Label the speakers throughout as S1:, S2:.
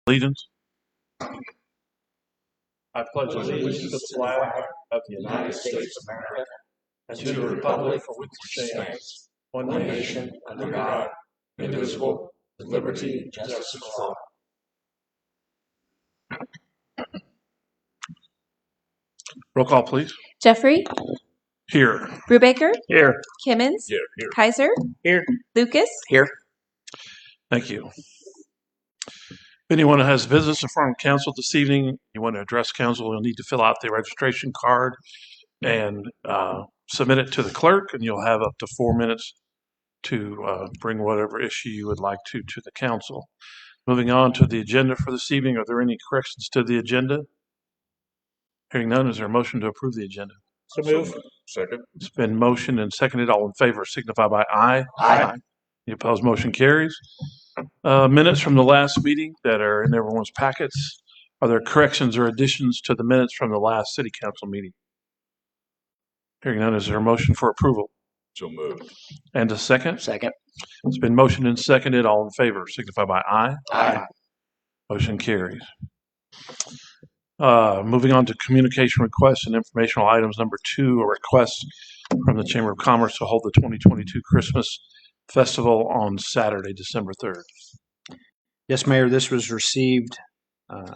S1: Allegiance. I pledge allegiance to the flag of the United States of America and to the republic for which it stands, one nation, under God, indivisible, with liberty and justice for all. Roll call, please.
S2: Jeffrey?
S1: Here.
S2: Brubaker?
S1: Here.
S2: Kimmons?
S1: Here.
S2: Kaiser?
S1: Here.
S2: Lucas?
S1: Here. Thank you. If anyone has business in front of council this evening, you want to address council, you'll need to fill out the registration card and submit it to the clerk, and you'll have up to 4 minutes to bring whatever issue you would like to the council. Moving on to the agenda for this evening, are there any corrections to the agenda? Hearing none, is there a motion to approve the agenda?
S3: So move.
S1: Second. It's been motioned and seconded. All in favor signify by aye.
S3: Aye.
S1: Any opposed, motion carries. Minutes from the last meeting that are in everyone's packets. Are there corrections or additions to the minutes from the last city council meeting? Hearing none, is there a motion for approval?
S3: So moved.
S1: And a second?
S3: Second.
S1: It's been motioned and seconded. All in favor signify by aye.
S3: Aye.
S1: Motion carries. Moving on to communication requests and informational items. Number 2, a request from the Chamber of Commerce to hold the 2022 Christmas Festival on Saturday, December 3rd.
S4: Yes, Mayor, this was received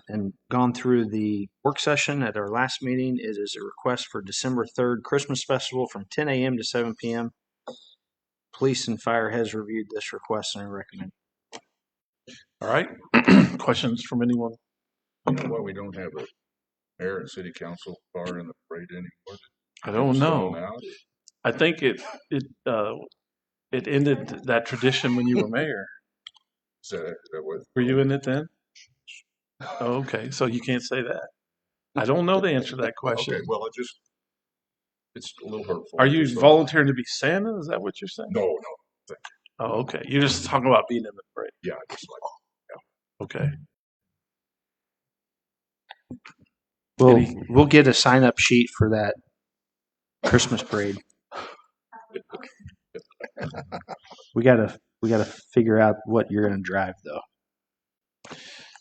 S4: and gone through the work session at our last meeting. It is a request for December 3rd Christmas Festival from 10 a.m. to 7 p.m. Police and Fire has reviewed this request and I recommend.
S1: All right. Questions from anyone?
S3: Well, we don't have a mayor and city council car in the parade anymore.
S1: I don't know. I think it ended that tradition when you were mayor.
S3: Is that what?
S1: Were you in it then? Oh, okay, so you can't say that. I don't know the answer to that question.
S3: Okay, well, it's a little hurtful.
S1: Are you volunteering to be Santa? Is that what you're saying?
S3: No.
S1: Oh, okay. You're just talking about being in the parade.
S3: Yeah, just like, yeah.
S1: Okay.
S4: We'll get a sign-up sheet for that Christmas parade. We gotta figure out what you're gonna drive though.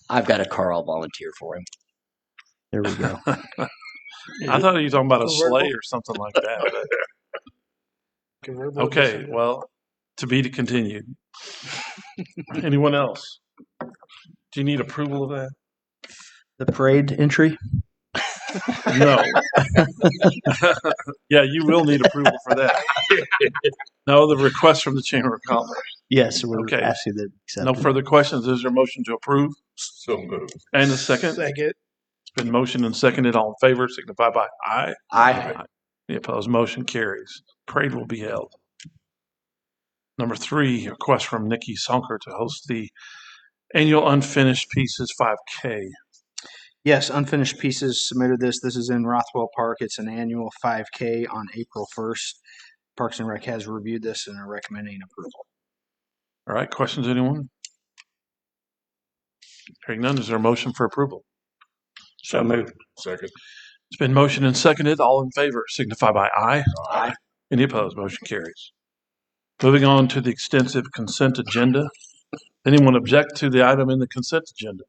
S5: I've got a car. I'll volunteer for him.
S4: There we go.
S1: I thought you were talking about a sleigh or something like that. Okay, well, to be continued. Anyone else? Do you need approval of that?
S4: The parade entry?
S1: No. Yeah, you will need approval for that. No, the request from the Chamber of Commerce.
S4: Yes, we're
S1: Okay.
S4: asking to accept.
S1: No further questions. Is there a motion to approve?
S3: So moved.
S1: And a second?
S3: Second.
S1: It's been motioned and seconded. All in favor signify by aye.
S5: Aye.
S1: Any opposed, motion carries. Parade will be held. Number 3, a request from Nikki Sonker to host the annual Unfinished Pieces 5K.
S4: Yes, Unfinished Pieces submitted this. This is in Rothwell Park. It's an annual 5K on April 1st. Parks and Rec has reviewed this and are recommending approval.
S1: All right, questions, anyone? Hearing none, is there a motion for approval?
S3: So moved. Second.
S1: It's been motioned and seconded. All in favor signify by aye.
S5: Aye.
S1: Any opposed, motion carries. Moving on to the extensive consent agenda. Anyone object to the item in the consent agenda?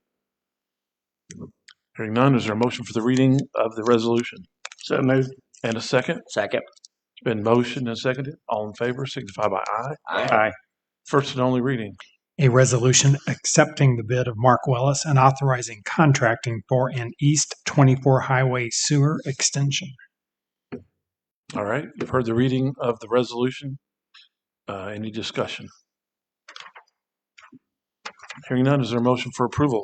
S1: Hearing none, is there a motion for the reading of the resolution?
S5: So moved.
S1: And a second?
S5: Second.
S1: It's been motioned and seconded. All in favor signify by aye.
S5: Aye.
S1: First and only reading.
S6: A resolution accepting the bid of Mark Wellis and authorizing contracting for an East 24 Highway sewer extension.
S1: All right, you've heard the reading of the resolution. Any discussion? Hearing none, is there a motion for approval?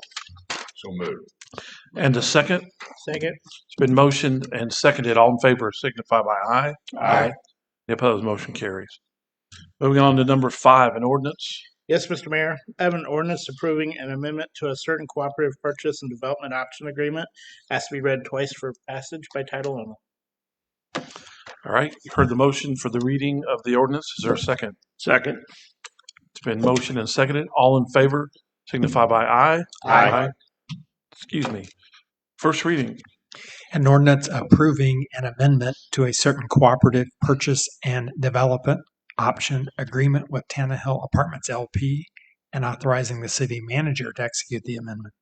S3: So moved.
S1: And a second?
S3: Second.
S1: It's been motioned and seconded. All in favor signify by aye.
S3: Aye.
S1: The opposed, motion carries. Moving on to number 5, an ordinance.
S7: Yes, Mr. Mayor. I have an ordinance approving an amendment to a certain cooperative purchase and development option agreement. Has to be read twice for passage by title only.
S1: All right, you've heard the motion for the reading of the ordinance. Is there a second?
S3: Second.
S1: It's been motioned and seconded. All in favor signify by aye.
S3: Aye.
S1: Excuse me. First reading.
S6: An ordinance approving an amendment to a certain cooperative purchase and development option agreement with Tannehill Apartments LP and authorizing the city manager to execute the amendment.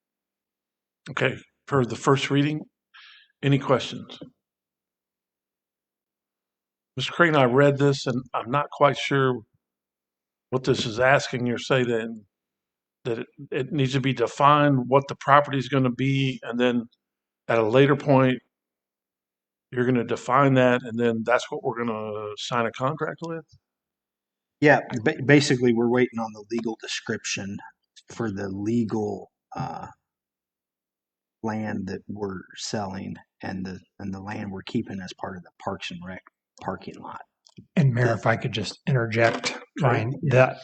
S1: Okay, for the first reading, any questions? Mr. Crane, I read this and I'm not quite sure what this is asking. You're saying that it needs to be defined what the property is going to be, and then at a later point, you're going to define that, and then that's what we're going to sign a contract with?
S4: Yeah, basically, we're waiting on the legal description for the legal land that we're selling and the land we're keeping as part of the Parks and Rec parking lot.
S6: And Mayor, if I could just interject, Ryan, that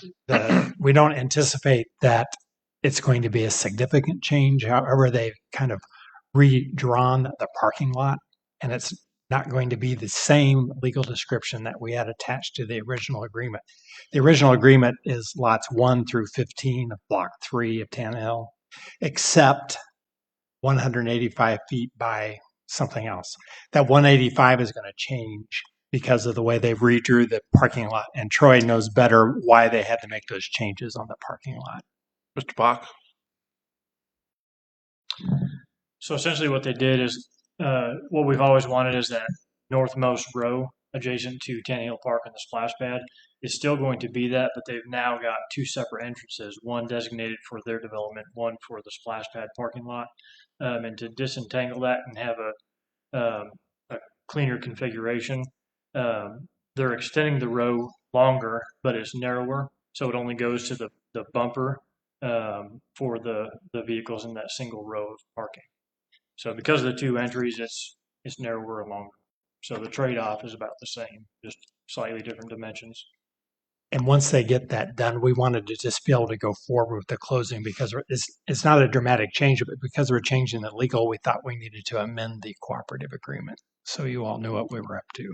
S6: we don't anticipate that it's going to be a significant change. However, they've kind of redrawn the parking lot, and it's not going to be the same legal description that we had attached to the original agreement. The original agreement is lots 1 through 15 of Block 3 of Tannehill, except 185 feet by something else. That 185 is going to change because of the way they redrew the parking lot. And Troy knows better why they had to make those changes on the parking lot.
S1: Mr. Bach?
S2: So essentially what they did is, what we've always wanted is that northmost row adjacent to Tannehill Park and the splash pad is still going to be that, but they've now got 2 separate entrances, one designated for their development, one for the splash pad parking lot. And to disentangle that and have a cleaner configuration, they're extending the row longer, but it's narrower. So it only goes to the bumper for the vehicles in that single row of parking. So because of the 2 entries, it's narrower and longer. So the trade-off is about the same, just slightly different dimensions.
S6: And once they get that done, we wanted to just be able to go forward with the closing because it's not a dramatic change, but because we're changing the legal, we thought we needed to amend the cooperative agreement. So you all knew what we were up to.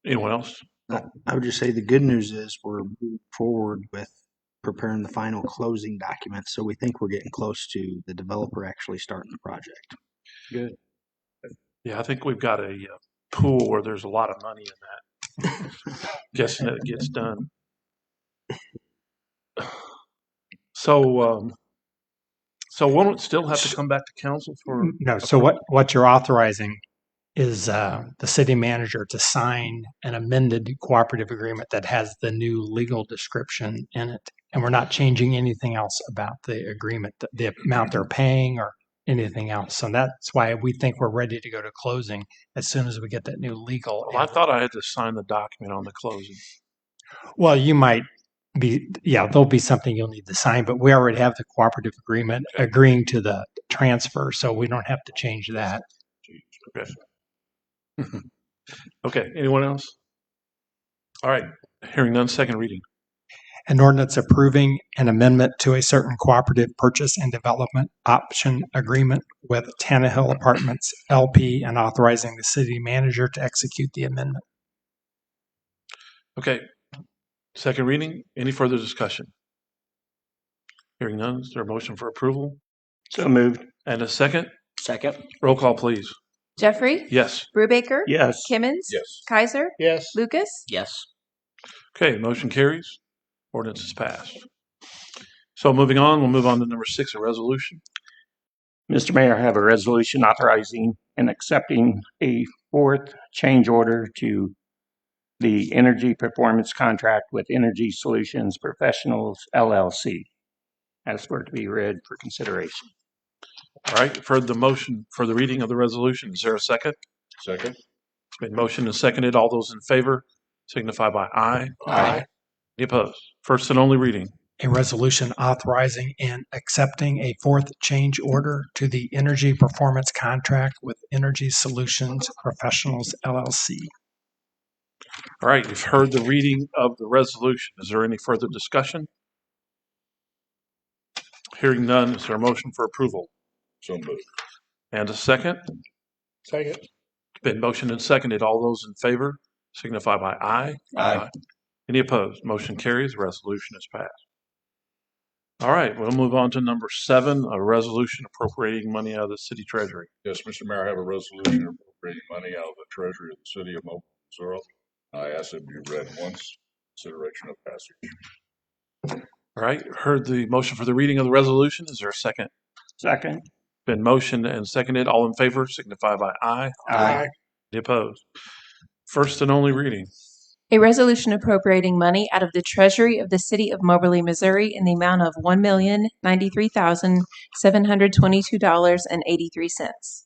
S1: Anyone else?
S4: I would just say the good news is we're moving forward with preparing the final closing documents. So we think we're getting close to the developer actually starting the project.
S7: Good.
S1: Yeah, I think we've got a pool where there's a lot of money in that. Guessing it gets done. So won't it still have to come back to council for?
S6: No, so what you're authorizing is the city manager to sign an amended cooperative agreement that has the new legal description in it. And we're not changing anything else about the agreement, the amount they're paying or anything else. So that's why we think we're ready to go to closing as soon as we get that new legal.
S1: Well, I thought I had to sign the document on the closing.
S6: Well, you might there'll be something you'll need to sign, but we already have the cooperative agreement agreeing to the transfer, so we don't have to change that.
S1: Okay. Okay, anyone else? All right, hearing none, second reading.
S6: An ordinance approving an amendment to a certain cooperative purchase and development option agreement with Tannehill Apartments LP and authorizing the city manager to execute the amendment.
S1: Okay, second reading, any further discussion? Hearing none, is there a motion for approval?
S5: So moved.
S1: And a second?
S5: Second.
S1: Roll call, please.
S8: Jeffrey?
S1: Yes.
S8: Brubaker?
S5: Yes.
S8: Kimmons?
S3: Yes.
S8: Kaiser?
S7: Yes.
S8: Lucas?
S5: Yes.
S1: Okay, motion carries. Ordinance is passed. So moving on, we'll move on to number 6, a resolution.
S9: Mr. Mayor, I have a resolution authorizing and accepting a 4th change order to the energy performance contract with Energy Solutions Professionals LLC. Ask for it to be read for consideration.
S1: All right, you've heard the motion for the reading of the resolution. Is there a second?
S3: Second?
S1: It's been motioned and seconded. All those in favor signify by aye.
S9: Aye.
S1: Any opposed? First and only reading.
S6: A resolution authorizing and accepting a 4th change order to the energy performance contract with Energy Solutions Professionals LLC.
S1: All right, you've heard the reading of the resolution. Is there any further discussion? Hearing none, is there a motion for approval?
S3: So moved.
S1: And a second?
S7: Second.
S1: It's been motioned and seconded. All those in favor signify by aye.
S9: Aye.
S1: Any opposed? Motion carries. Resolution is passed. All right, we'll move on to number 7, a resolution appropriating money out of the city treasury.
S3: Yes, Mr. Mayor, I have a resolution appropriating money out of the treasury of the city of Moberly, Missouri. I ask it be read once, consideration of passage.
S1: All right, heard the motion for the reading of the resolution. Is there a second?
S9: Second.
S1: Been motioned and seconded. All in favor signify by aye.
S9: Aye.
S1: Any opposed? First and only reading.
S8: A resolution appropriating money out of the Treasury of the City of Moberly, Missouri in the amount of $1,093,722.83.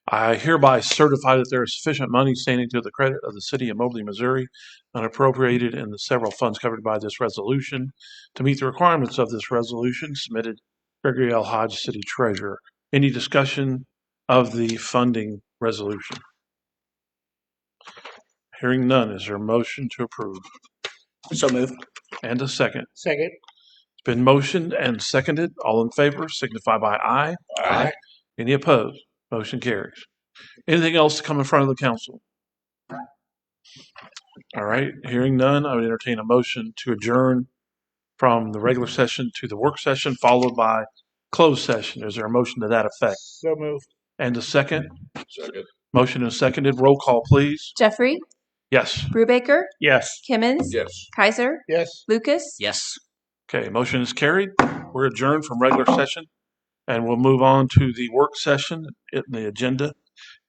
S1: I hereby certify that there is sufficient money standing to the credit of the City of Moberly, Missouri, unappropriated in the several funds covered by this resolution to meet the requirements of this resolution. Submitted, Gregory L. Hodge, City Treasurer. Any discussion of the funding resolution? Hearing none, is there a motion to approve?
S5: So moved.
S1: And a second.
S7: Second.
S1: It's been motioned and seconded. All in favor signify by aye.
S5: Aye.
S1: Any opposed? Motion carries. Anything else to come in front of the council? All right, hearing none, I would entertain a motion to adjourn from the regular session to the work session, followed by closed session. Is there a motion to that effect?
S7: So moved.
S1: And a second?
S3: Second.
S1: Motion and seconded. Roll call, please.
S8: Jeffrey,
S1: Yes.
S8: Brubaker,
S9: Yes.
S8: Kimmons,
S3: Yes.
S8: Kaiser,
S7: Yes.
S8: Lucas.
S5: Yes.
S1: Okay, motion is carried. We're adjourned from regular session, and we'll move on to the work session in the agenda.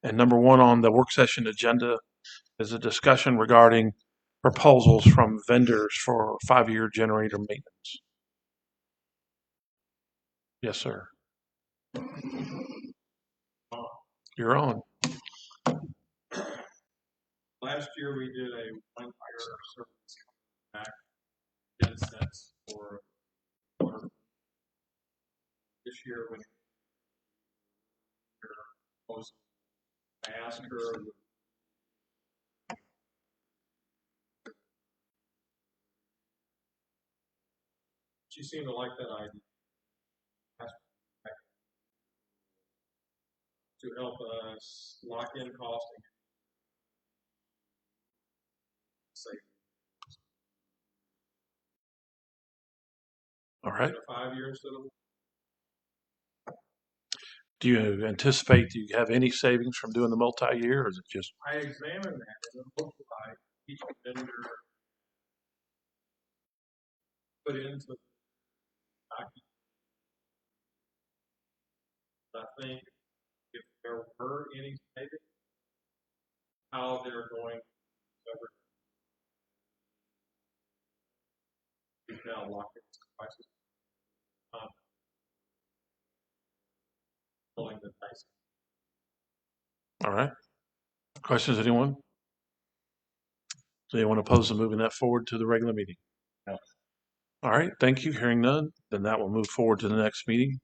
S1: And number one on the work session agenda is a discussion regarding proposals from vendors for 5-year generator maintenance. Yes, sir. You're on.
S2: Last year, we did a 1-year service back 10 cents for water. This year, when I asked her, she seemed to like that idea. To help us lock in cost and save.
S1: All right.
S2: 5 years instead of.
S1: Do you anticipate you have any savings from doing the multi-year, or is it just?
S2: I examined that and it looked like each vendor put into the document. I think if there were any savings, how they're going to cover. We can now lock in some prices. Pulling the price.
S1: All right. Questions, anyone? Does anyone oppose to moving that forward to the regular meeting?
S9: No.
S1: All right, thank you. Hearing none, then that will move forward to the next meeting.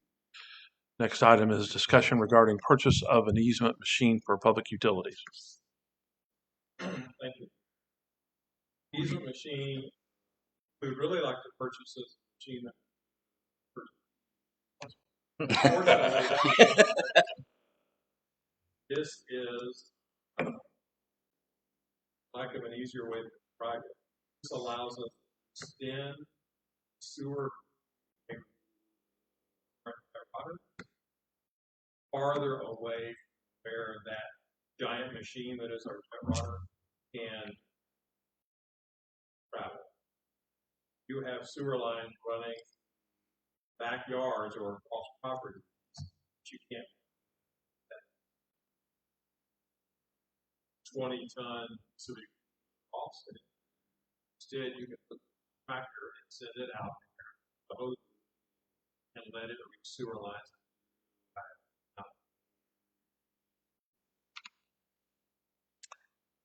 S1: Next item is discussion regarding purchase of an easement machine for public utilities.
S2: Thank you. Easement machine, we would really like to purchase this machine. Unfortunately, this is lack of an easier way to describe it. This allows us to extend sewer farther away from where that giant machine that is our wet water can travel. You have sewer lines running backyards or across property, but you can't. 20-ton sewage cost. Instead, you can put the tractor and send it out there, the hose, and let it reach sewer lines.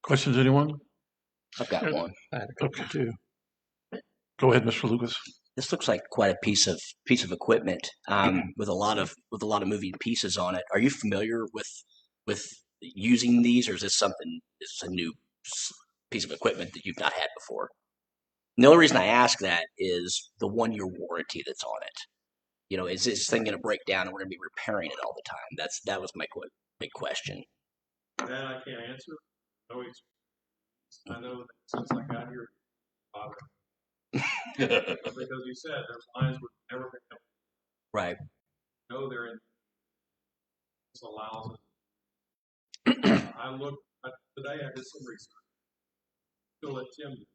S1: Questions, anyone?
S5: I've got one.
S9: I had a couple too.
S1: Go ahead, Mr. Lucas.
S5: This looks like quite a piece of equipment with a lot of moving pieces on it. Are you familiar with using these, or is this something? Is this a new piece of equipment that you've not had before? And the only reason I ask that is the 1-year warranty that's on it. You know, is this thing going to break down and we're going to be repairing it all the time? That was my big question.
S2: That I can't answer. I know that since I got here, because you said there's lines would never been covered.
S5: Right.
S2: No, they're in. This allows it. Today I did some research. Still let Tim do.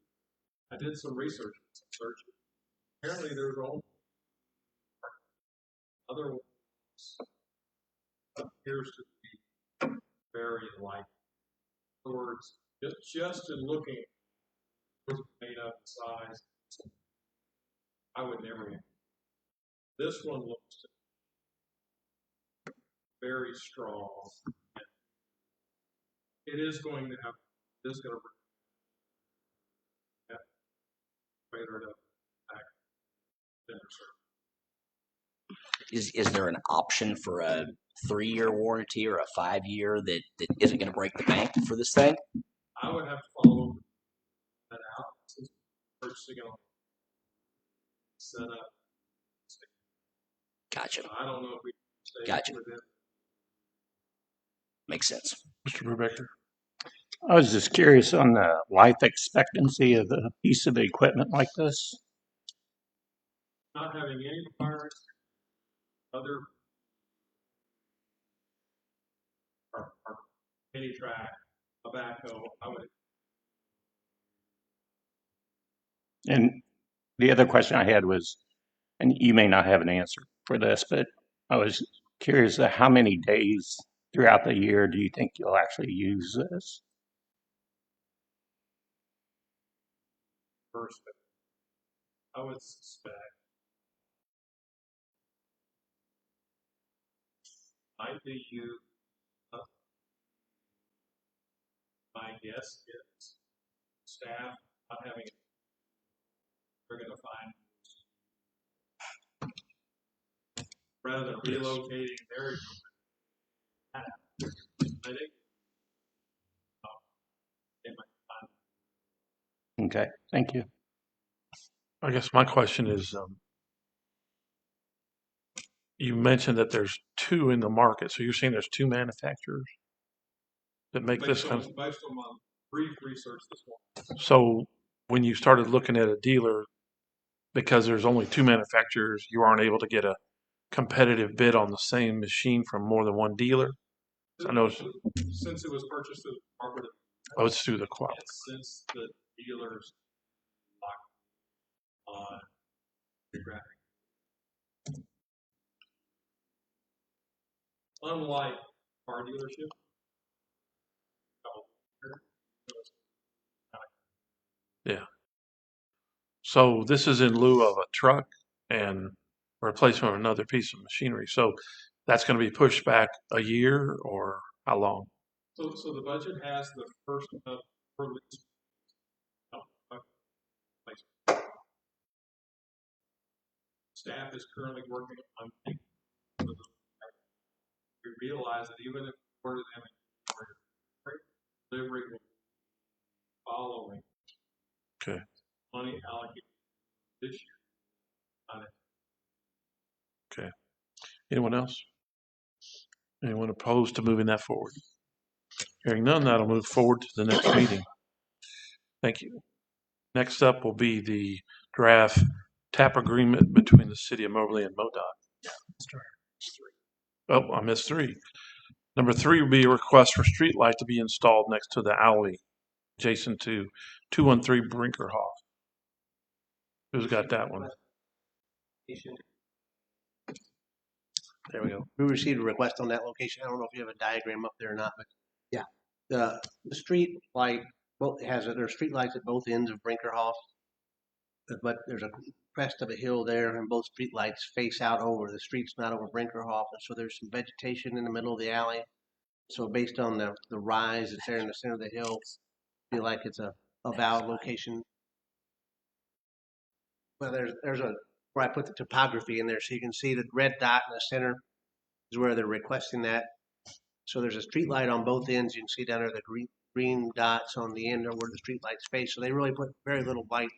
S2: I did some research, some searching. Apparently there's only other
S10: appears to be very light. In other words, just in looking at what's made up size, I would never. This one looks very strong. It is going to have. This is going to bring it up back.
S5: Is there an option for a 3-year warranty or a 5-year that isn't going to break the bank for this thing?
S10: I would have to follow that out since purchasing it on set up.
S5: Gotcha.
S10: I don't know if we can stay
S5: Gotcha.
S10: with it.
S5: Makes sense.
S1: Mr. Brubaker?
S9: I was just curious on the life expectancy of a piece of equipment like this.
S10: Not having any fire, other or mini track, a backhoe, I would.
S9: And the other question I had was, and you may not have an answer for this, but I was curious how many days throughout the year do you think you'll actually use this?
S10: First, I would suspect might be you. My guess is staff not having it. We're going to find rather than relocating their equipment. I think they might find.
S9: Okay, thank you.
S1: I guess my question is, you mentioned that there's 2 in the market, so you're saying there's 2 manufacturers that make this kind of.
S10: Based on my brief research this morning.
S1: So when you started looking at a dealer, because there's only 2 manufacturers, you aren't able to get a competitive bid on the same machine from more than one dealer? I know
S10: Since it was purchased through the Department of.
S1: Oh, it's through the co-op.
S10: Since the dealers locked on geographic. Unlike car dealership.
S1: Yeah. So this is in lieu of a truck and replacement of another piece of machinery. So that's going to be pushed back a year or how long?
S10: So the budget has the first of release. Staff is currently working on. We realize that even if we're them delivery will be following.
S1: Okay.
S10: Money allocated this year. On it.
S1: Okay. Anyone else? Anyone opposed to moving that forward? Hearing none, that'll move forward to the next meeting. Thank you. Next up will be the draft TAP agreement between the City of Moberly and MoDOT. Oh, I missed 3. Number 3 will be a request for street light to be installed next to the alley adjacent to 213 Brinkerhoff. Who's got that one?
S11: There we go. We received a request on that location. I don't know if you have a diagram up there or not, but yeah, the street light there's street lights at both ends of Brinkerhoff, but there's a crest of a hill there, and both street lights face out over the street's not over Brinkerhoff, and so there's some vegetation in the middle of the alley. So based on the rise that's there in the center of the hill, I feel like it's a valid location. Well, there's where I put the topography in there, so you can see the red dot in the center is where they're requesting that. So there's a street light on both ends. You can see down there the green dots on the end are where the street lights face. So they really put very little light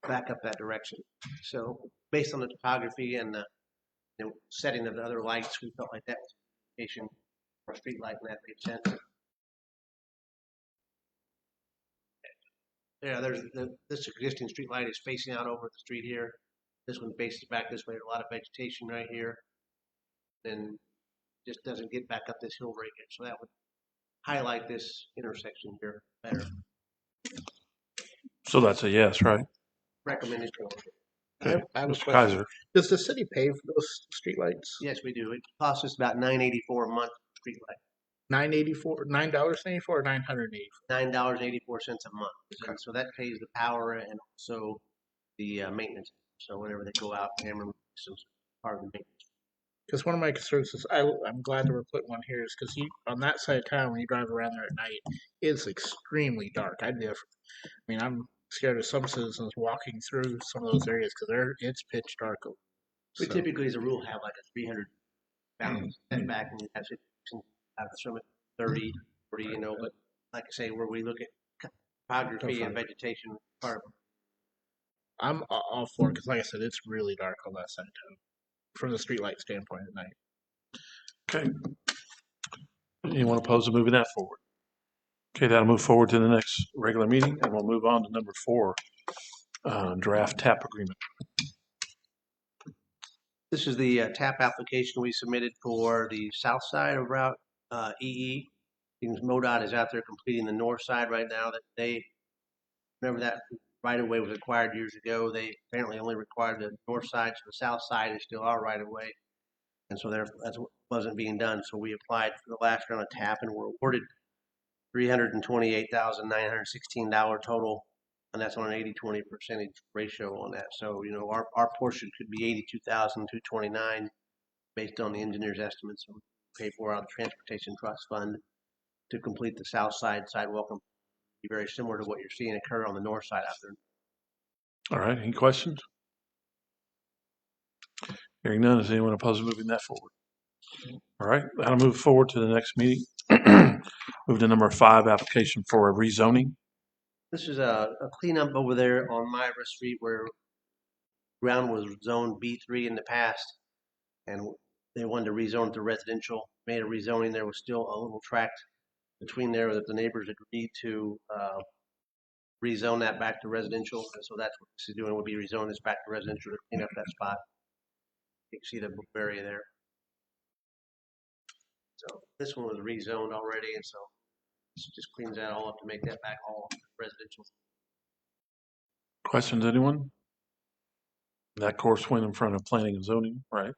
S11: back up that direction. So based on the topography and the setting of the other lights, we felt like that was a location for a street light, and that made sense. Yeah, this existing street light is facing out over the street here. This one faces back this way. There's a lot of vegetation right here, and just doesn't get back up this hill right here. So that would highlight this intersection here better.
S1: So that's a yes, right?
S11: Recommended.
S1: Okay.
S7: I have a
S1: Mr.
S7: question.
S1: Kaiser.
S7: Does the city pay for those streetlights?
S11: Yes, we do. It costs us about $9.84 a month street light.
S7: $9.84 or $984.
S11: $9.84 a month. And so that pays the power and also the maintenance. So whenever they go out, camera systems part of the maintenance.
S7: Because one of my concerns is I'm glad that we're putting one here is because on that side of town when you drive around there at night, it's extremely dark. I'm scared of some citizens walking through some of those areas because it's pitch dark.
S11: We
S7: So,
S11: typically, as a rule, have like a 300 pounds setback, and you have some at 30, 40, but like I say, where we look at topography and vegetation, part of it.
S7: I'm all for it because, like I said, it's really dark on that side of town from the streetlight standpoint at night.
S1: Okay. Anyone opposed to moving that forward? Okay, that'll move forward to the next regular meeting, and we'll move on to number 4, draft TAP agreement.
S11: This is the TAP application we submitted for the south side of Route EE. MoDOT is out there completing the north side right now. Remember that right of way was acquired years ago. They apparently only required the north side, so the south side is still our right of way. And so that's what wasn't being done. So we applied for the last round of TAP and were awarded $328,916 total, and that's on an 80-20 percentage ratio on that. So our portion could be $82,229 based on the engineer's estimates. So we pay for out of the Transportation Trust Fund to complete the south side sidewalk. And be very similar to what you're seeing occur on the north side out there.
S1: All right, any questions? Hearing none, is anyone opposed to moving that forward? All right, that'll move forward to the next meeting. Move to number 5, application for a rezoning.
S11: This is a cleanup over there on Myra Street where ground was zoned B3 in the past, and they wanted to rezone it to residential. Made a rezoning. There was still a little tract between there that the neighbors agreed to rezone that back to residential, and so that's what this is doing. Would be rezone this back to residential to clean up that spot. You can see the area there. So this one was rezoned already, and so this just cleans that all up to make that back all residential.
S1: Questions, anyone? That course went in front of planning and zoning, right?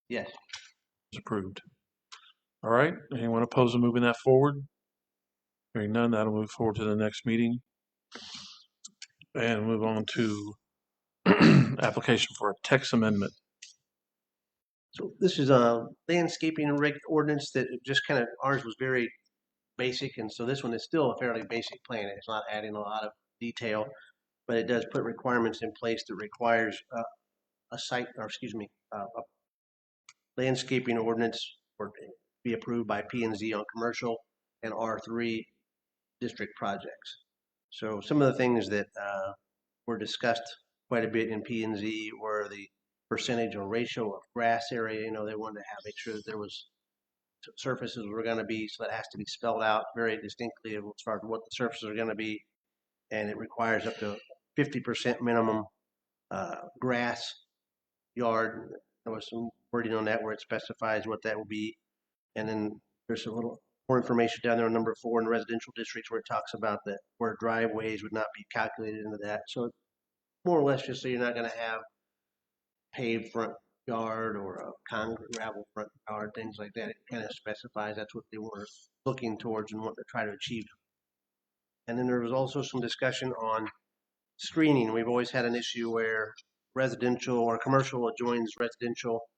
S11: Yes.
S1: It's approved. All right, anyone opposed to moving that forward? Hearing none, that'll move forward to the next meeting. And move on to application for a text amendment.
S11: So this is a landscaping ordinance that just kind of, ours was very basic, and so this one is still a fairly basic plan. It's not adding a lot of detail, but it does put requirements in place that requires a landscaping ordinance or be approved by P&Z on commercial and R3 district projects. So some of the things that were discussed quite a bit in P&Z were the percentage or ratio of grass area. They wanted to make sure that there was surfaces were going to be, so that has to be spelled out very distinctly as far as what the surfaces are going to be, and it requires up to 50% minimum grass yard. There was some wording on that where it specifies what that will be, and then there's a little more information down there on number 4 in the residential districts where it talks about that where driveways would not be calculated into that. So more or less just so you're not going to have paved front yard or a concrete gravel front yard, things like that. It kind of specifies that's what they were looking towards and what to try to achieve. And then there was also some discussion on screening. We've always had an issue where residential or commercial adjoins residential.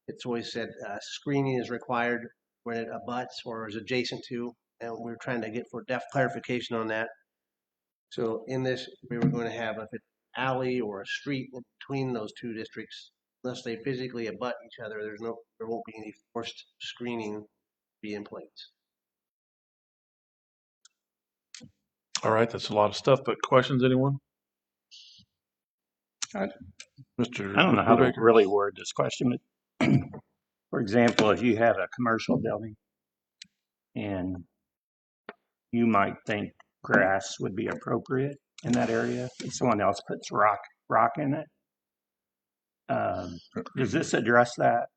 S11: It's always said screening is required when it abuts or is adjacent to, and we're trying to get for depth clarification on that. So in this, we were going to have an alley or a street in between those two districts. Unless they physically abut each other, there won't be any forced screening be in place.
S1: All right, that's a lot of stuff, but questions, anyone? Mr.
S9: I don't know how to
S1: Brubaker?
S9: really word this question, but for example, if you have a commercial building and you might think grass would be appropriate in that area, if someone else puts rock in it, does this address that?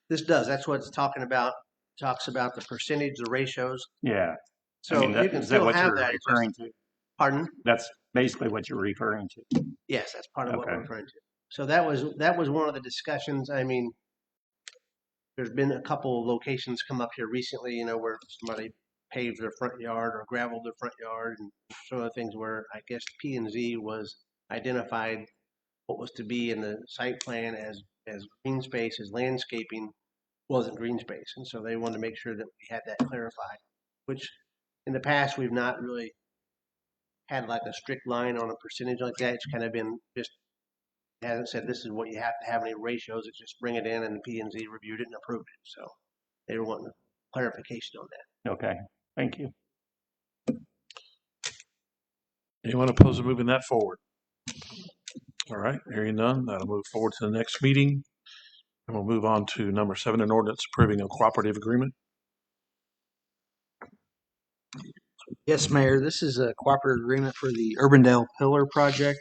S11: This does. That's what it's talking about. It talks about the percentage, the ratios.
S9: Yeah.
S11: So
S9: you can still have that. Referring to?
S11: Pardon?
S9: That's basically what you're referring to.
S11: Yes, that's part of what we're referring to. So that was one of the discussions. there's been a couple of locations come up here recently, you know, where somebody paved their front yard or gravelled their front yard and some other things where I guess P&Z was identified what was to be in the site plan as green space, as landscaping wasn't green space. And so they wanted to make sure that we had that clarified, which in the past, we've not really had like a strict line on a percentage like that. It's kind of been just, it hasn't said this is what you have to have any ratios. It's just bring it in and the P&Z reviewed it and approved it. So they were wanting clarification on that.
S9: Okay, thank you.
S1: Anyone opposed to moving that forward? All right, hearing none, that'll move forward to the next meeting. And we'll move on to number 7, an ordinance approving a cooperative agreement.
S4: Yes, Mayor, this is a cooperative agreement for the Urbandale Pillar Project.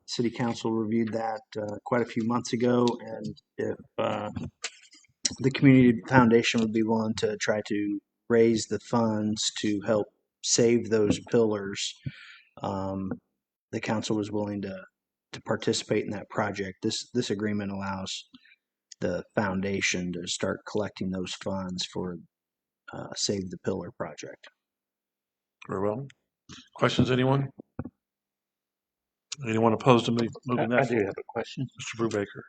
S4: City Council reviewed that quite a few months ago, and if the Community Foundation would be willing to try to raise the funds to help save those pillars, the council was willing to participate in that project. This agreement allows the foundation to start collecting those funds for Save the Pillar project.
S1: Very well. Questions, anyone? Anyone opposed to moving that
S9: I do
S1: forward?
S9: have a question.
S1: Mr. Brubaker.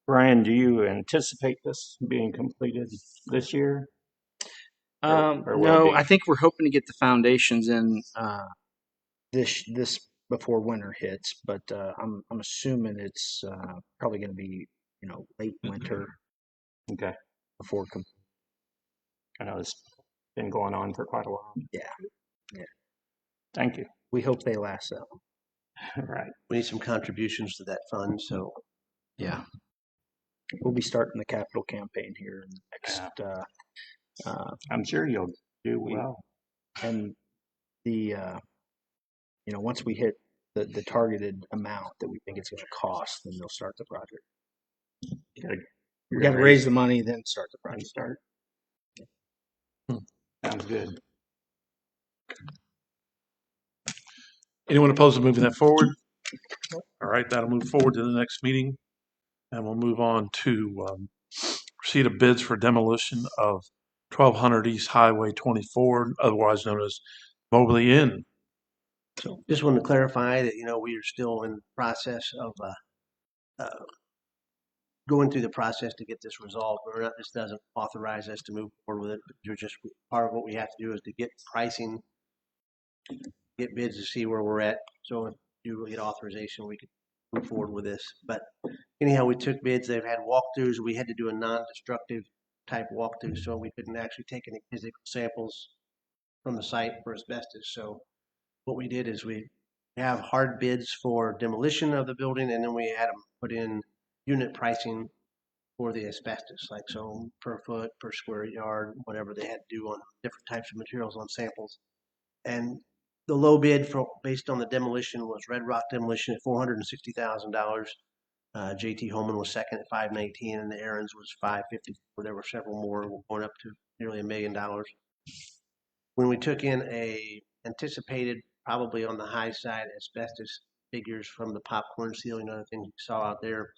S9: Brian, do you anticipate this being completed this year? Or will
S4: No,
S9: it be?
S4: I think we're hoping to get the foundations in this before winter hits, but I'm assuming it's probably going to be late winter
S9: Okay.
S4: before.
S9: I know it's been going on for quite a while.
S4: Yeah.
S9: Thank you.
S4: We hope they last that long.
S9: Right.
S11: We need some contributions to that fund. So
S4: Yeah. We'll be starting the capital campaign here in the next.
S9: I'm sure you'll do well.
S4: And the once we hit the targeted amount that we think it's going to cost, then they'll start the project. We got to raise the money, then start the project.
S9: Start. Sounds good.
S1: Anyone opposed to moving that forward? All right, that'll move forward to the next meeting. And we'll move on to receipt of bids for demolition of 1200 East Highway 24, otherwise known as Moberly Inn.
S11: So just wanted to clarify that, we are still in the process of going through the process to get this resolved. This doesn't authorize us to move forward with it, but you're just part of what we have to do is to get pricing, get bids to see where we're at. So if you get authorization, we could move forward with this. But anyhow, we took bids. They've had walkthroughs. We had to do a non-destructive type walkthrough, so we couldn't actually take any physical samples from the site for asbestos. So what we did is we have hard bids for demolition of the building, and then we had them put in unit pricing for the asbestos, like so per foot, per square yard, whatever they had to do on different types of materials on samples. And the low bid based on the demolition was Red Rock Demolition at $460,000. JT Holman was second at $519,000, and the Aaron's was $554,000. There were several more going up to nearly $1 million. When we took in a anticipated, probably on the high side, asbestos figures from the popcorn ceiling and other things we saw out there,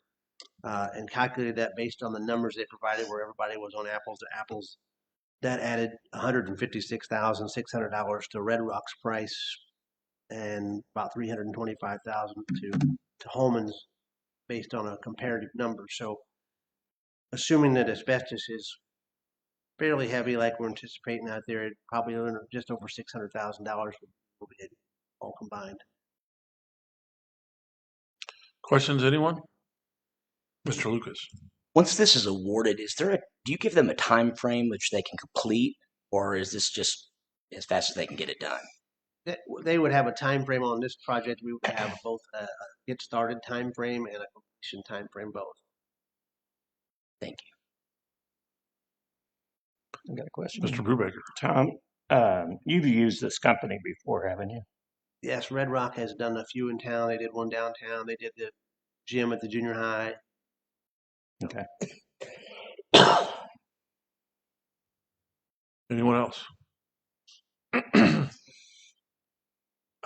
S11: and calculated that based on the numbers they provided where everybody was on apples to apples, that added $156,600 to Red Rock's price and about $325,000 to Holman's based on a comparative number. So assuming that asbestos is fairly heavy like we're anticipating out there, it probably just over $600,000 all combined.
S1: Questions, anyone? Mr. Lucas.
S5: Once this is awarded, do you give them a time frame which they can complete, or is this just as fast as they can get it done?
S11: They would have a time frame on this project. We would have both a get started time frame and a completion time frame, both.
S5: Thank you.
S9: I got a question.
S1: Mr. Brubaker.
S9: Tom, you've used this company before, haven't you?
S11: Yes, Red Rock has done a few in town. They did one downtown. They did the gym at the junior high.
S9: Okay.
S1: Anyone else? I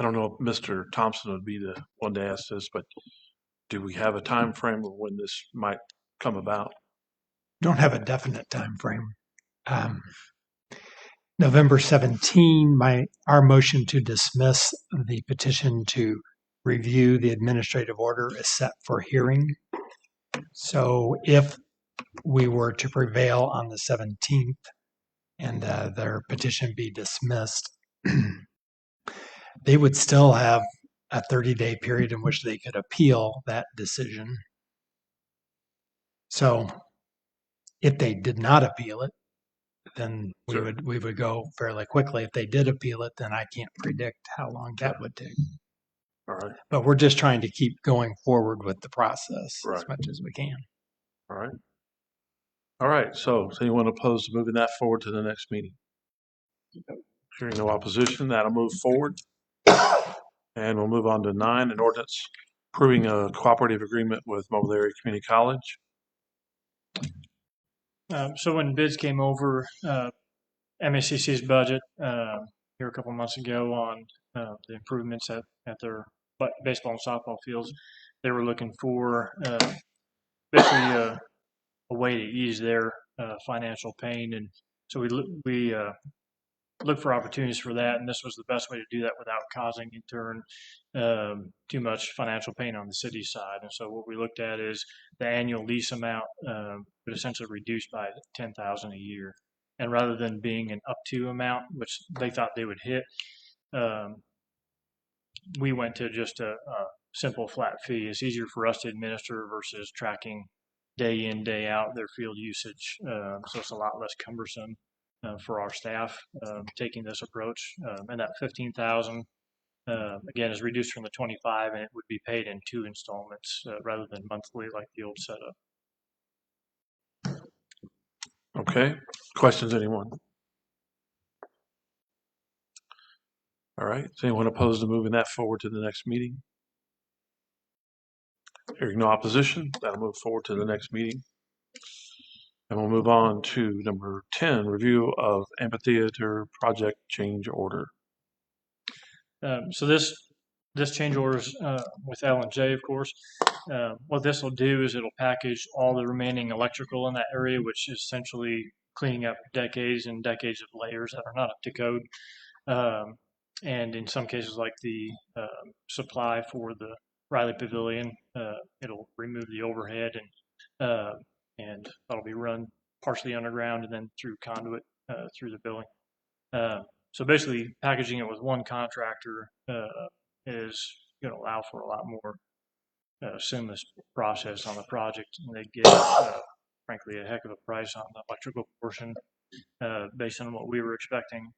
S1: don't know if Mr. Thompson would be the one to ask this, but do we have a time frame of when this might come about?
S6: Don't have a definite time frame. November 17, our motion to dismiss the petition to review the administrative order is set for hearing. So if we were to prevail on the 17th and their petition be dismissed, they would still have a 30-day period in which they could appeal that decision. So if they did not appeal it, then we would go fairly quickly. If they did appeal it, then I can't predict how long that would take.
S1: All right.
S6: But we're just trying to keep going forward with the process as
S1: Right.
S6: much as we can.
S1: All right. All right. So anyone opposed to moving that forward to the next meeting? Hearing no opposition, that'll move forward. And we'll move on to 9, an ordinance approving a cooperative agreement with Moberly Community College.
S2: So when bids came over, MACC's budget here a couple months ago on the improvements at their baseball and softball fields, they were looking for basically a way to ease their financial pain, and so we look for opportunities for that, and this was the best way to do that without causing in turn too much financial pain on the city side. And so what we looked at is the annual lease amount would essentially reduce by $10,000 a year, and rather than being an up to amount, which they thought they would hit, we went to just a simple flat fee. It's easier for us to administer versus tracking day in, day out their field usage, so it's a lot less cumbersome for our staff taking this approach. And that $15,000 again is reduced from the 25, and it would be paid in 2 installments rather than monthly like the old setup.
S1: Okay. Questions, anyone? All right. Is anyone opposed to moving that forward to the next meeting? Hearing no opposition, that'll move forward to the next meeting. And we'll move on to number 10, review of amphitheater project change order.
S2: So this change orders with L&J, of course. What this will do is it'll package all the remaining electrical in that area, which is essentially cleaning up decades and decades of layers that are not up to code. And in some cases, like the supply for the Riley Pavilion, it'll remove the overhead, and that'll be run partially underground and then through conduit through the building. So basically, packaging it with one contractor is going to allow for a lot more seamless process on the project, and they get, frankly, a heck of a price on the electrical portion based on what we were expecting.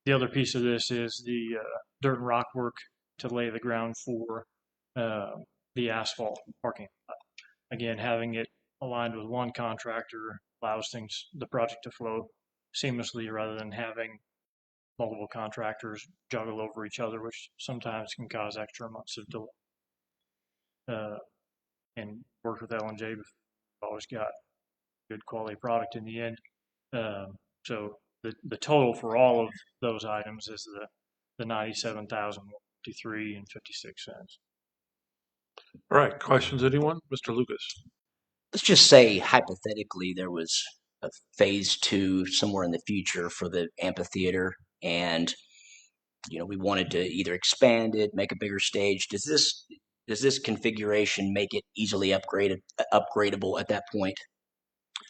S2: The other piece of this is the dirt and rock work to lay the ground for the asphalt parking lot. Again, having it aligned with one contractor allows the project to flow seamlessly rather than having multiple contractors juggle over each other, which sometimes can cause extra months of delay. And worked with L&J, we've always got good quality product in the end. So the total for all of those items is the $97,053.56.
S1: All right. Questions, anyone? Mr. Lucas.
S5: Let's just say hypothetically there was a phase 2 somewhere in the future for the amphitheater, and we wanted to either expand it, make a bigger stage. Does this configuration make it easily upgradable at that point?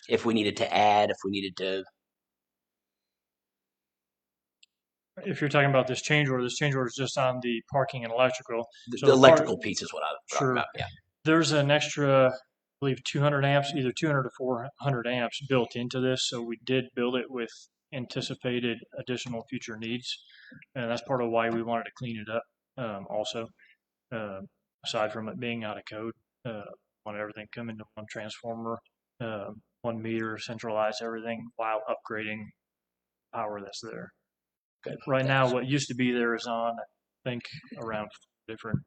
S5: If we needed to add, if we needed to.
S2: If you're talking about this change order is just on the parking and electrical.
S5: The electrical piece is what I was talking about. Yeah.
S2: There's an extra, I believe, 200 amps, either 200 to 400 amps built into this. So we did build it with anticipated additional future needs, and that's part of why we wanted to clean it up. Also, aside from it being out of code, want everything come into one transformer, one meter, centralize everything while upgrading power that's there.
S5: Good.
S2: Right now, what used to be there is on, I think, around different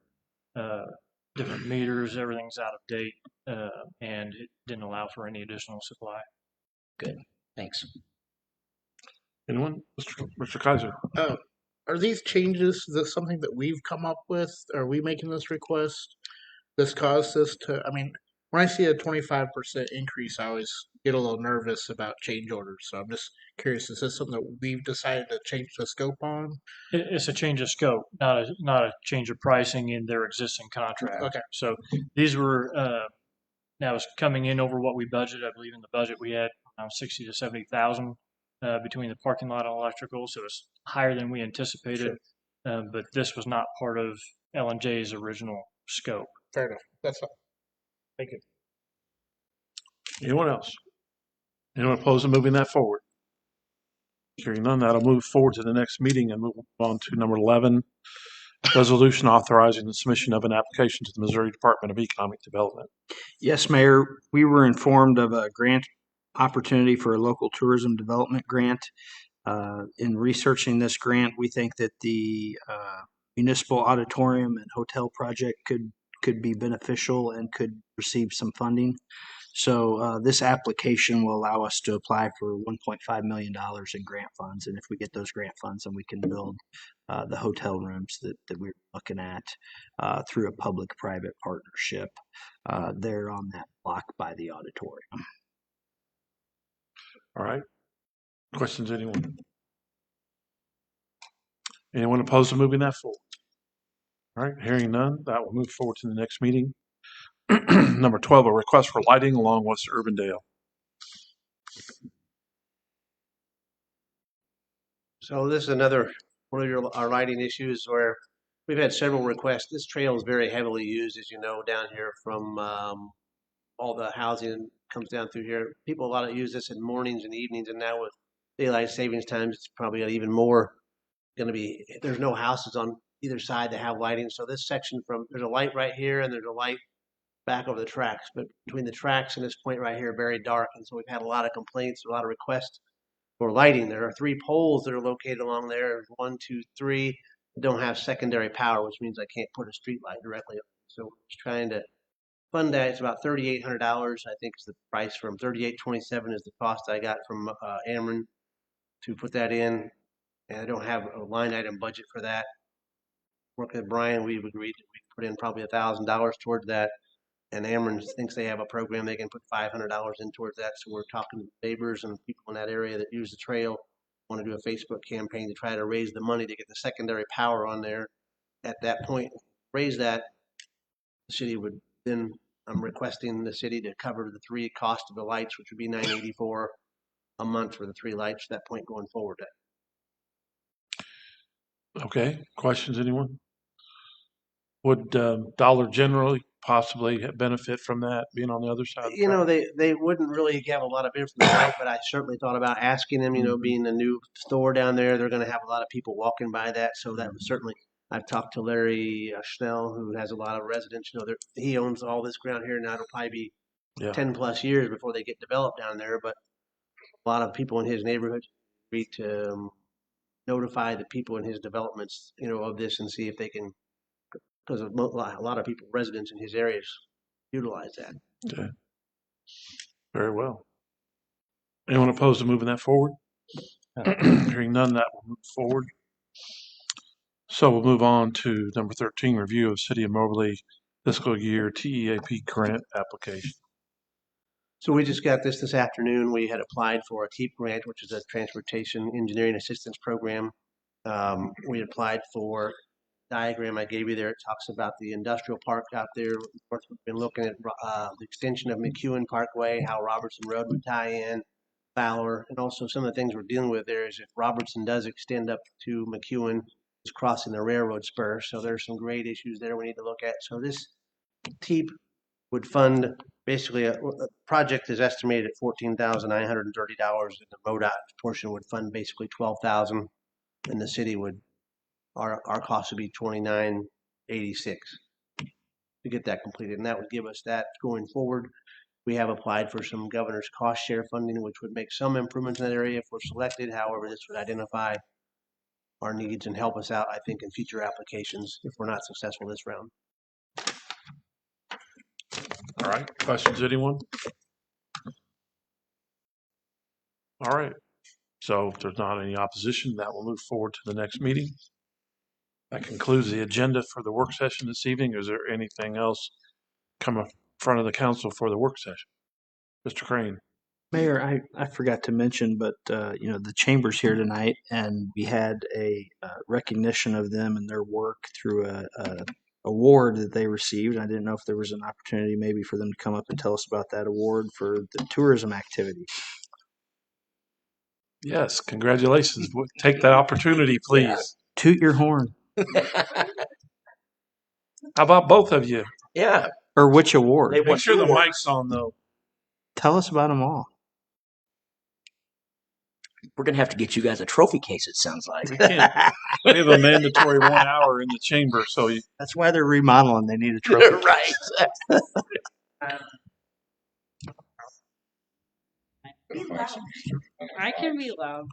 S2: meters. Everything's out of date, and it didn't allow for any additional supply.
S5: Good. Thanks.
S1: Anyone? Mr. Kaiser.
S7: Are these changes something that we've come up with? Are we making this request? This caused this to, when I see a 25% increase, I always get a little nervous about change orders. So I'm just curious, is this something that we've decided to change the scope on?
S2: It's a change of scope, not a change of pricing in their existing contract.
S7: Okay.
S2: So these were now it's coming in over what we budgeted. I believe in the budget we had around 60 to 70,000 between the parking lot and electrical. So it's higher than we anticipated. But this was not part of L&J's original scope.
S7: Fair enough. That's fine. Thank you.
S1: Anyone else? Anyone opposed to moving that forward? Hearing none, that'll move forward to the next meeting and move on to number 11, resolution authorizing the submission of an application to the Missouri Department of Economic Development.
S4: Yes, Mayor, we were informed of a grant opportunity for a local tourism development grant. In researching this grant, we think that the municipal auditorium and hotel project could be beneficial and could receive some funding. So this application will allow us to apply for $1.5 million in grant funds. And if we get those grant funds, then we can build the hotel rooms that we're looking at through a public-private partnership there on that block by the auditorium.
S1: All right. Questions, anyone? Anyone opposed to moving that forward? All right, hearing none, that will move forward to the next meeting. Number 12, a request for lighting along West Urbandale.
S11: So this is another one of our lighting issues where we've had several requests. This trail is very heavily used, as you know, down here from all the housing comes down through here. People a lot use this in mornings and evenings, and now with daylight savings times, it's probably even more going to be. There's no houses on either side that have lighting, so this section there's a light right here, and there's a light back over the tracks, but between the tracks and this point right here, very dark, and so we've had a lot of complaints, a lot of requests for lighting. There are 3 poles that are located along there. 1, 2, 3 don't have secondary power, which means I can't put a street light directly up. So we're just trying to fund that. It's about $3,800, I think, is the price. From $3,827 is the cost I got from Ameren to put that in, and I don't have a line item budget for that. Working with Brian, we've agreed that we put in probably $1,000 towards that. And Ameren thinks they have a program they can put $500 in towards that. So we're talking to neighbors and people in that area that use the trail, want to do a Facebook campaign to try to raise the money to get the secondary power on there. At that point, raise that, the city would then, I'm requesting the city to cover the 3 cost of the lights, which would be $984 a month for the 3 lights at that point going forward.
S1: Okay, questions, anyone? Would Dollar General possibly benefit from that being on the other side?
S11: You know, they wouldn't really have a lot of information, but I certainly thought about asking them, you know, being a new store down there, they're going to have a lot of people walking by that. So that was certainly, I've talked to Larry Schnell, who has a lot of residents, you know, he owns all this ground here now. It'll probably be 10 plus years before they get developed down there. But a lot of people in his neighborhood agreed to notify the people in his developments, you know, of this and see if they can, because a lot of people, residents in his areas, utilize that.
S1: Okay. Very well. Anyone opposed to moving that forward? Hearing none, that will move forward. So we'll move on to number 13, review of City of Moberly fiscal year TEAP grant application.
S11: So we just got this afternoon. We had applied for a TEAP grant, which is a Transportation Engineering Assistance Program. We applied for diagram I gave you there. It talks about the industrial park out there. We've been looking at the extension of McEwen Parkway, how Robertson Road would tie in, Fowler, and also some of the things we're dealing with there is if Robertson does extend up to McEwen, it's crossing the railroad spur. So there's some grade issues there we need to look at. So this TEAP would fund basically a project is estimated at $14,930, and the MoDOT portion would fund basically $12,000, and the city would. Our cost would be $29.86 to get that completed, and that would give us that going forward. We have applied for some governor's cost share funding, which would make some improvements in that area if we're selected. However, this would identify our needs and help us out, I think, in future applications if we're not successful this round.
S1: All right, questions, anyone? All right, so if there's not any opposition, that will move forward to the next meeting. That concludes the agenda for the work session this evening. Is there anything else come front of the council for the work session. Mr. Crane.
S4: Mayor, I forgot to mention, but the chamber's here tonight, and we had a recognition of them and their work through a award that they received. I didn't know if there was an opportunity maybe for them to come up and tell us about that award for the tourism activity.
S1: Yes, congratulations. Take that opportunity, please.
S4: Yeah. Toot your horn.
S1: How about both of you?
S5: Yeah.
S4: Or which award?
S5: They
S1: Make
S5: want
S1: sure the
S5: awards.
S1: mic's on, though.
S4: Tell us about them all.
S5: We're gonna have to get you guys a trophy case. It sounds like.
S1: We can't. We have a mandatory 1 hour in the chamber, so you,
S4: That's why they're remodeling. They need a trophy.
S5: Right.
S12: I can be loud.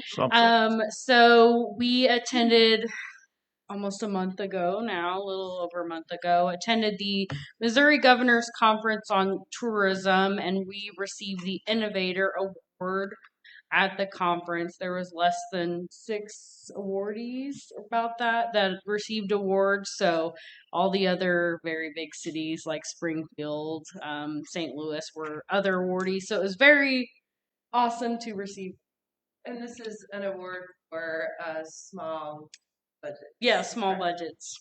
S1: something.
S12: So we attended almost a month ago now, a little over a month ago, attended the Missouri Governor's Conference on Tourism, and we received the Innovator Award at the conference. There was less than 6 awardees about that received awards. So all the other very big cities like Springfield, St. Louis were other awardees. So it was very awesome to receive.
S8: And this is an award for a small budget.
S12: Yeah, small budgets.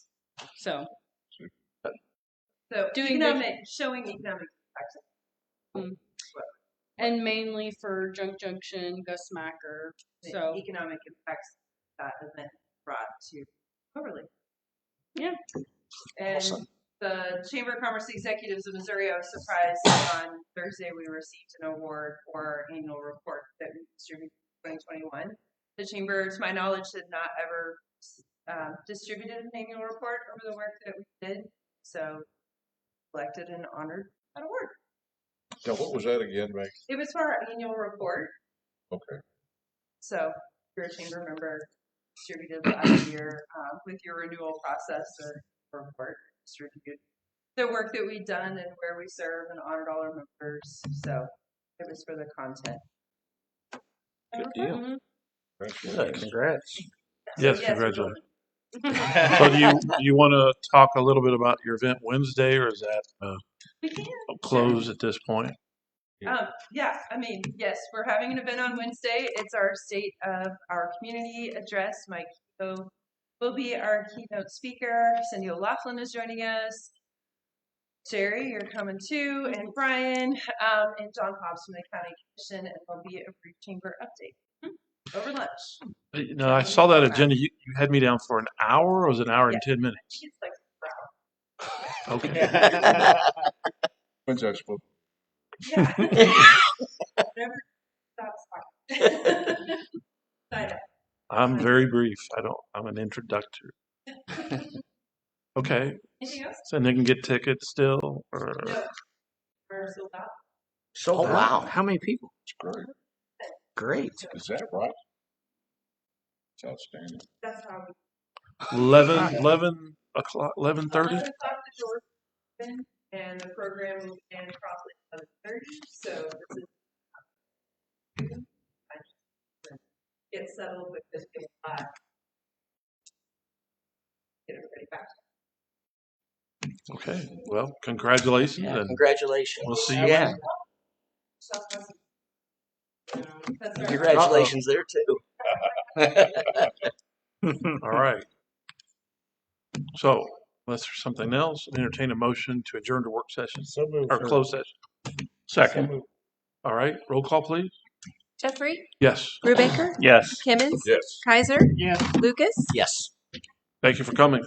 S12: So
S8: So
S12: Doing
S8: showing economic impact.
S12: and mainly for Junk Junction, Gus Macker. So
S8: Economic impacts that event brought to Moberly.
S12: Yeah.
S8: And
S5: Awesome.
S8: the Chamber of Commerce Executives of Missouri, I was surprised on Thursday we received an award for our annual report that we distributed in 2021. The Chamber, to my knowledge, had not ever distributed an annual report over the work that we did. So collected and honored that award.
S3: Now, what was that again, Meg?
S8: It was for our annual report.
S3: Okay.
S8: So if you're a chamber member, distributed last year with your renewal process, the report distributed the work that we've done and where we serve and honored all our members. So it was for the content.
S1: Good deal.
S8: Mm-hmm.
S5: Good. Congrats.
S1: Yes, congratulations. So do you want to talk a little bit about your event Wednesday, or is that
S8: We can.
S1: closed at this point?
S8: Yeah, I mean, yes, we're having an event on Wednesday. It's our State of Our Community address. Mike Kehoe will be our keynote speaker. Cindy O'Laughlin is joining us. Jerry, you're coming too, and Brian, and John Hobbs from the County Commission, and there'll be a brief chamber update over lunch.
S1: No, I saw that agenda. You had me down for an hour, or was it an hour and 10 minutes?
S8: It's like
S1: Okay.
S3: When's that supposed?
S8: Yeah. Never stops.
S1: I'm very brief. I'm an introductor. Okay.
S8: Anything else?
S1: So they can get tickets still, or
S8: No. We're sold out.
S5: So wow.
S4: How many people?
S3: It's great.
S4: Great.
S3: Is that right? It's outstanding.
S8: That's how we
S1: 11 o'clock, 11:30?
S8: 11 o'clock the doors open, and the program will begin promptly at 11:30. So this is get settled with this big lot. Get everybody back.
S1: Okay. Well, congratulations,
S5: Yeah,
S1: and
S5: congratulations.
S1: we'll see you.
S5: Yeah.
S8: That's right.
S5: Congratulations there too.
S1: All right. So, unless there's something else, entertain a motion to adjourn to work session
S3: So moved.
S1: or closed session. Second. All right. Roll call, please.
S8: Jeffrey,
S1: Yes.
S8: Brubaker,
S9: Yes.
S8: Kimmons,
S3: Yes.
S8: Kaiser,
S6: Yeah.
S8: Lucas.
S5: Yes.
S1: Thank you for coming.